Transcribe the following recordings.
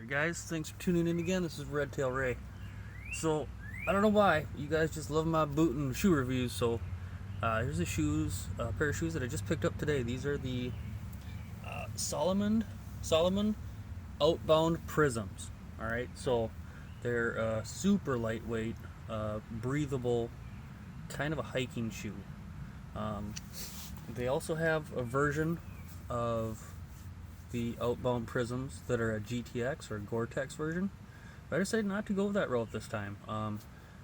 there, guys. Thanks for tuning in again. This is Redtail Ray. So, I don't know why you guys just love my boot and shoe reviews. So, here's the shoes, pair of shoes that I just picked up today. These are the Solomon Outbound Prisms. All right, so they're super lightweight, breathable, kind of a hiking shoe. They also have a version of the Outbound Prisms that are a GTX or Gore-Tex version. But I decided not to go that route this time.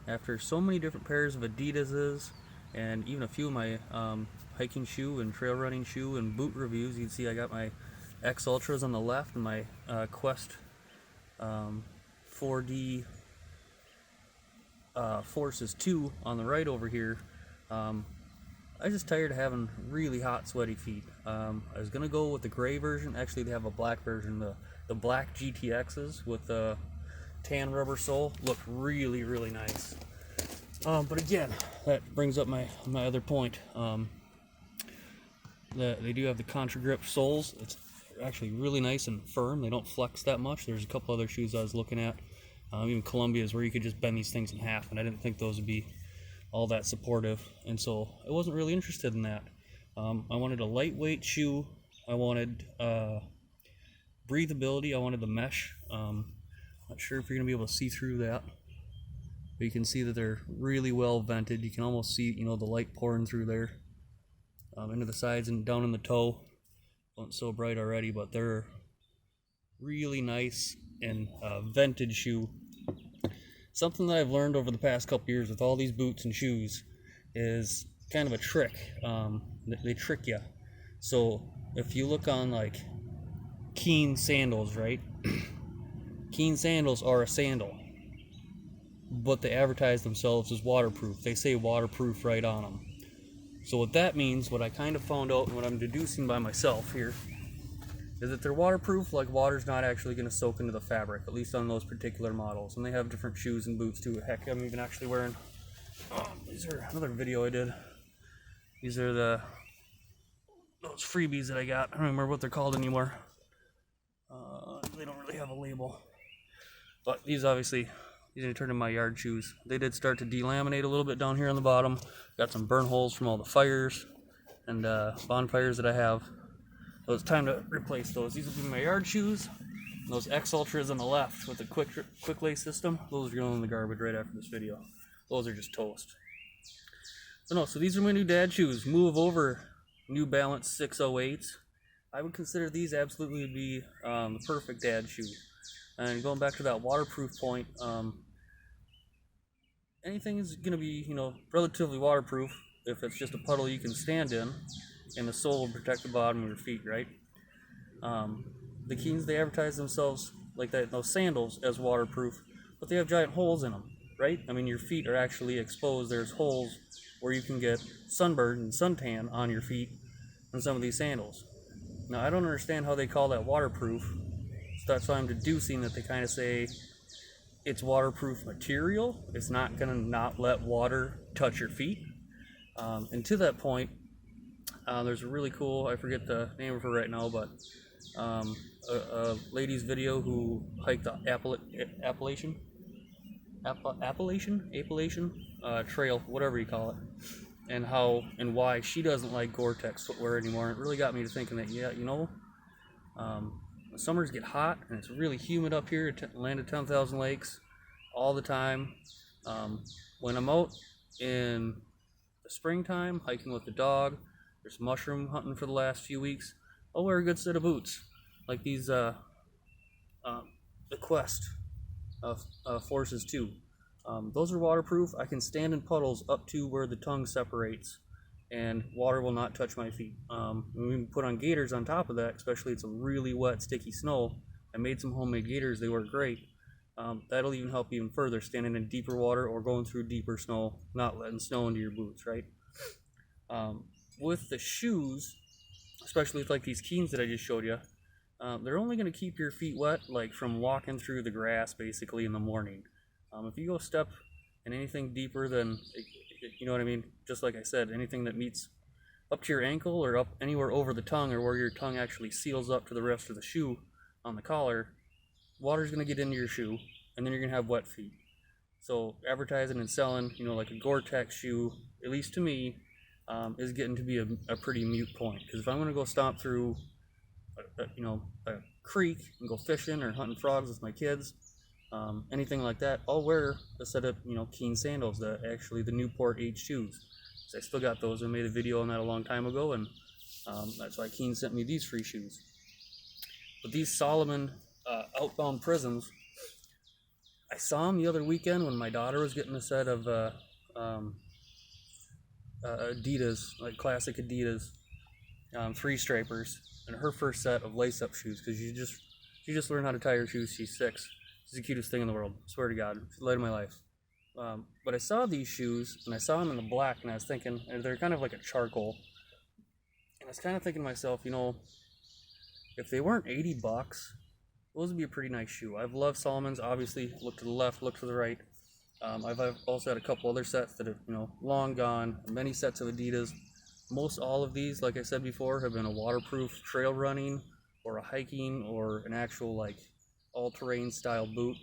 After so many different pairs of Adidas's and even a few of my hiking shoe and trail running shoe and boot reviews, you can see I got my X Ultras on the left and my Quest 4D Forces 2 on the right over here. I'm just tired of having really hot, sweaty feet. I was gonna go with the gray version. Actually, they have a black version. The black GTXs with the tan rubber sole look really, really nice. But again, that brings up my other point. They do have the Contra Grip soles. It's actually really nice and firm. They don't flex that much. There's a couple other shoes I was looking at, even Columbia's, where you could just bend these things in half, and I didn't think those would be all that supportive, and so I wasn't really interested in that. I wanted a lightweight shoe. I wanted breathability. I wanted the mesh. Not sure if you're gonna be able to see through that, but you can see that they're really well vented. You can almost see, the light pouring through there, into the sides and down in the toe. Not so bright already, but they're really nice and vented shoe. Something that I've learned over the past couple years with all these boots and shoes is kind of a trick. They trick you. So if you look on like Keen sandals, right? Keen sandals are a sandal, but they advertise themselves as waterproof. They say waterproof right on them. So what that means, what I kind of found out and what I'm deducing by myself here, is that they're waterproof, like water's not actually going to soak into the fabric, at least on those particular models. And they have different shoes and boots too. Heck, I'm even actually wearing, these are another video I did. These are those freebies that I got. I don't remember what they're called anymore. They don't really have a label. But these are turned into my yard shoes. They did start to delaminate a little bit down here on the bottom. Got some burn holes from all the fires and bonfires that I have. So it's time to replace those. These will be my yard shoes. And those X Ultras on the left with the quick lace system, those are going in the garbage right after this video. Those are just toast. So these are my new dad shoes. Move over New Balance 608s. I would consider these absolutely to be the perfect dad shoe. And going back to that waterproof point, anything is going to be, relatively waterproof if it's just a puddle you can stand in, and the sole will protect the bottom of your feet, right? The Keens, they advertise themselves like that, those sandals, as waterproof, but they have giant holes in them, right? I mean, your feet are actually exposed. There's holes where you can get sunburn and suntan on your feet in some of these sandals. Now, I don't understand how they call that waterproof, so that's why I'm deducing that they kind of say it's waterproof material. It's not going to not let water touch your feet. And to that point, there's a really cool, I forget the name of her right now, but a lady's video who hiked the Appalachian Trail, whatever you call it, and how and why she doesn't like Gore-Tex footwear anymore. It really got me to thinking that, the summers get hot and it's really humid up here at Land of 10,000 Lakes all the time. When I'm out in the springtime hiking with the dog, there's mushroom hunting for the last few weeks, I'll wear a good set of boots like these the Quest Forces 2. Those are waterproof. I can stand in puddles up to where the tongue separates and water will not touch my feet. We can put on gaiters on top of that, especially it's a really wet, sticky snow. I made some homemade gaiters. They work great. That'll even help even further, standing in deeper water or going through deeper snow, not letting snow into your boots, right? With the shoes, especially with like these Keens that I just showed you, they're only going to keep your feet wet like from walking through the grass basically in the morning. If you go step in anything deeper than, you know what I mean, just like I said, anything that meets up to your ankle or up anywhere over the tongue or where your tongue actually seals up to the rest of the shoe on the collar, water's going to get into your shoe, and then you're going to have wet feet. So advertising and selling, like a Gore-Tex shoe, at least to me, is getting to be a pretty mute point. Because if I'm going to go stomp through, a creek and go fishing or hunting frogs with my kids, anything like that, I'll wear a set of, Keen sandals, the Newport H shoes. So I still got those. I made a video on that a long time ago, and that's why Keen sent me these free shoes. But these Salomon Outbound Prisms, I saw them the other weekend when my daughter was getting a set of Adidas, like classic Adidas, 3-stripers, and her first set of lace-up shoes, because she just learned how to tie her shoes. She's 6. She's the cutest thing in the world. I swear to God, it's the light of my life. But I saw these shoes, and I saw them in the black, and I was thinking, and they're kind of like a charcoal. And I was kind of thinking to myself, if they weren't $80, those would be a pretty nice shoe. I've loved Salomons. Obviously, look to the left, look to the right. I've also had a couple other sets that have, long gone. Many sets of Adidas. Most all of these, like I said before, have been a waterproof trail running or a hiking or an actual like all-terrain style boot.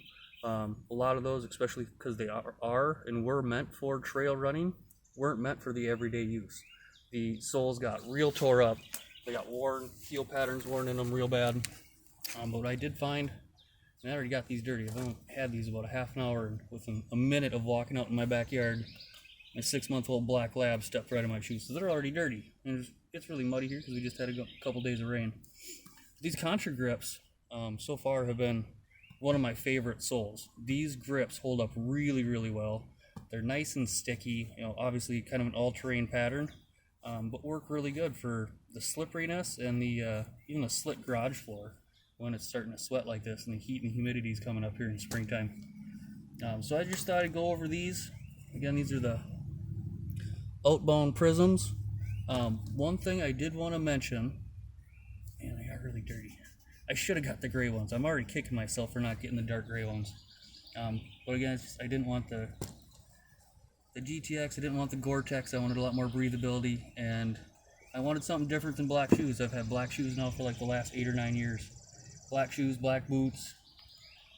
A lot of those, especially because they are and were meant for trail running, weren't meant for the everyday use. The soles got real tore up. They got worn, heel patterns worn in them real bad. But I did find, and I already got these dirty. I've only had these about a half an hour, and within a minute of walking out in my backyard, my 6-month-old black lab stepped right in my shoes, so they're already dirty. And it's really muddy here because we just had a couple days of rain. These Contra grips so far have been one of my favorite soles. These grips hold up really, really well. They're nice and sticky, obviously kind of an all-terrain pattern, but work really good for the slipperiness and the even the slick garage floor when it's starting to sweat like this and the heat and humidity is coming up here in springtime. So I just thought I'd go over these. Again, these are the Outbound Prisms. One thing I did want to mention, man, they got really dirty. I should have got the gray ones. I'm already kicking myself for not getting the dark gray ones. But again, I didn't want the GTX, I didn't want the Gore-Tex. I wanted a lot more breathability, and I wanted something different than black shoes. I've had black shoes now for like the last 8 or 9 years. Black shoes, black boots.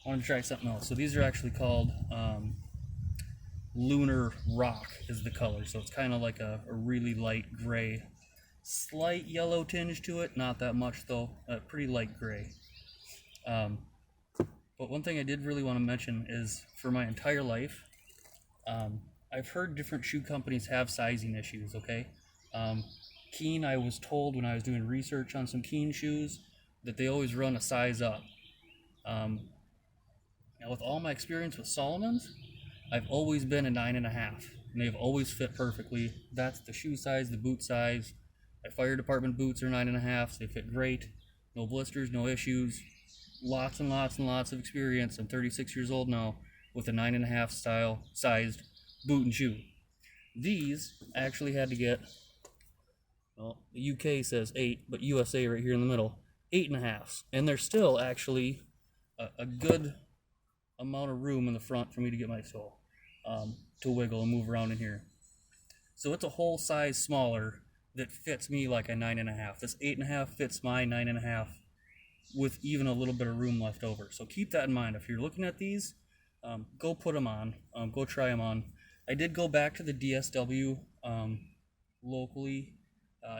I wanted to try something else. So these are actually called Lunar Rock is the color. So it's kind of like a really light gray. Slight yellow tinge to it, not that much though, pretty light gray. But one thing I did really want to mention is for my entire life, I've heard different shoe companies have sizing issues, okay? Keen, I was told when I was doing research on some Keen shoes that they always run a size up. Now with all my experience with Salomons, I've always been a 9.5, and they've always fit perfectly. That's the shoe size, the boot size. My fire department boots are 9.5s. They fit great. No blisters, no issues. Lots and lots and lots of experience. I'm 36 years old now with a 9.5 style sized boot and shoe. These I actually had to get, well, the UK says 8, but USA right here in the middle, 8.5s. And there's still actually a good amount of room in the front for me to get my sole to wiggle and move around in here. So it's a whole size smaller that fits me like a 9.5. This 8.5 fits my 9.5 with even a little bit of room left over. So keep that in mind. If you're looking at these, go put them on. Go try them on. I did go back to the DSW locally.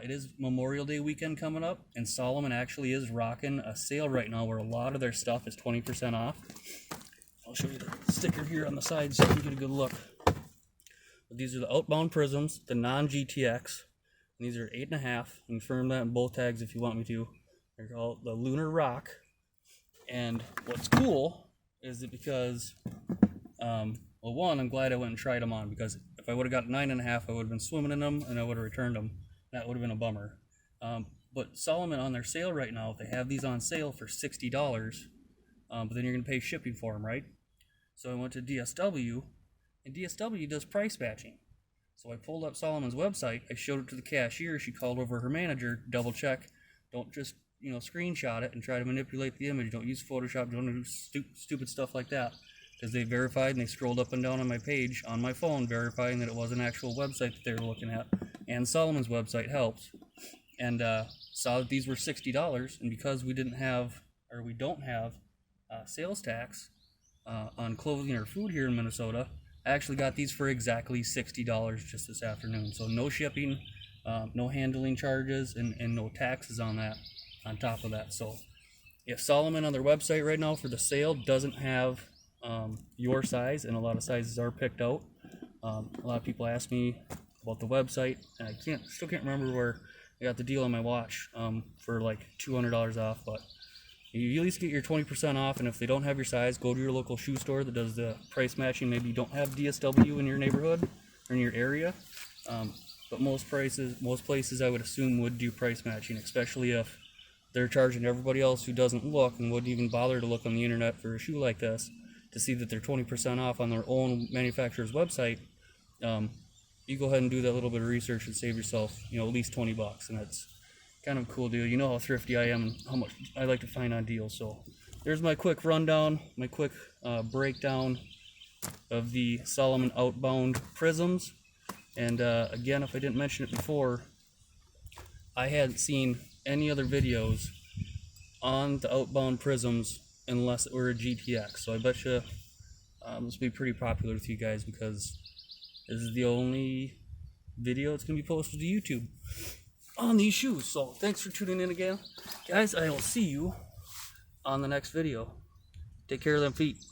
It is Memorial Day weekend coming up, and Salomon actually is rocking a sale right now where a lot of their stuff is 20% off. I'll show you the sticker here on the side so you can get a good look. But these are the Outbound Prisms, the non-GTX. And these are 8.5. Confirm that in both tags if you want me to. They're called the Lunar Rock. And what's cool is that because, well, one, I'm glad I went and tried them on, because if I would have got 9.5, I would have been swimming in them and I would have returned them. That would have been a bummer. But Salomon on their sale right now, they have these on sale for $60. But then you're going to pay shipping for them, right? So I went to DSW, and DSW does price matching. So I pulled up Salomon's website, I showed it to the cashier, she called over her manager, double check, don't just, screenshot it and try to manipulate the image, don't use Photoshop, don't do stupid stuff like that, because they verified and they scrolled up and down on my page, on my phone, verifying that it was an actual website that they were looking at, and Salomon's website helps, and saw that these were $60, and because we don't have sales tax on clothing or food here in Minnesota. I actually got these for exactly $60 just this afternoon. So no shipping, no handling charges, and no taxes on that, on top of that. So if Solomon on their website right now for the sale doesn't have your size, and a lot of sizes are picked out, a lot of people ask me about the website, and I still can't remember where I got the deal on my watch for like $200 off, but you at least get your 20% off. And if they don't have your size, go to your local shoe store that does the price matching. Maybe you don't have DSW in your neighborhood or in your area, but most places I would assume would do price matching, especially if they're charging everybody else who doesn't look and wouldn't even bother to look on the internet for a shoe like this to see that they're 20% off on their own manufacturer's website. You go ahead and do that little bit of research and save yourself, at least $20, and that's kind of a cool deal. You know how thrifty I am and how much I like to find on deals. So there's my quick rundown, my quick breakdown of the Solomon Outbound Prisms. And again, if I didn't mention it before, I hadn't seen any other videos on the Outbound Prisms unless it were a GTX. So I bet you this will be pretty popular with you guys, because this is the only video that's going to be posted to YouTube on these shoes. So thanks for tuning in again, guys. I will see you on the next video. Take care of them feet.